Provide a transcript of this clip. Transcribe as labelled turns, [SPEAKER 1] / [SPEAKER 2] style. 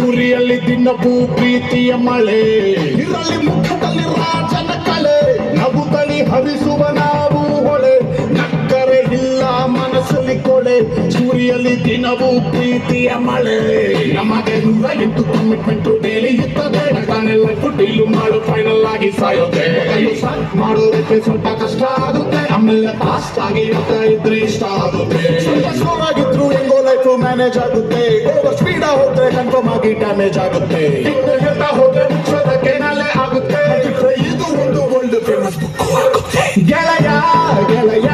[SPEAKER 1] ಗುರಿಯಲ್ಲಿ ದಿನವೂ ಪ್ರೀತಿಯ ಮಳೆ, ಇರಲಿ ಮುಖದಲ್ಲಿ ರಾಜನ ಕಲೆ, ನಗುತ್ತಲಿ ಹರಿಸುವ ನಾವು ಹೊಳೆ, ನಕ್ಕರೆ ಇಲ್ಲ ಮನಸ್ಸಲ್ಲಿ ಕೊಳೆ, ಗುರಿಯಲ್ಲಿ ದಿನವೂ ಪ್ರೀತಿಯ ಮಳೆ. ನಮಗೆ 108 ಕಮಿಟ್ಮೆಂಟ್ ಡೈಲಿ ಇರ್ತದೆ, ನಗಾನೆಲ್ಲ ಡೀಲು ಮಾಡು ಫೈನಲ್ ಆಗಿ ಸಾಯೋದೆ. ಮಾಡೋದಕ್ಕೆ ಸ್ವಲ್ಪ ಕಷ್ಟ ಆಗುತ್ತೆ, ಆಮೇಲೆ ಫಾಸ್ಟ್ ಆಗಿ ಇದ್ರೆ ಇಷ್ಟ ಆಗುತ್ತೆ. ಸ್ವಲ್ಪ ಸ್ಲೋ ಆಗಿದ್ರು ಹೆಂಗೋ ಲೈಫ್ ಮ್ಯಾನೇಜ್ ಆಗುತ್ತೆ, ಓವರ್ ಸ್ಪೀಡ್ ಹೋದ್ರೆ ಕನ್ಫರ್ಮ್ ಆಗಿ ಡ್ಯಾಮೇಜ್ ಆಗುತ್ತೆ. ಇನ್ನು ಹೇಳ್ತಾ ಹೋದ್ರೆ ಮುಚ್ಚೋದಕ್ಕೆ ನಾಳೆ ಆಗುತ್ತೆ, ಇದು ಒಂದು ವರ್ಲ್ಡ್ ಫೇಮಸ್ ಬುಕ್. ಗೆಳೆಯ ಗೆಳೆಯ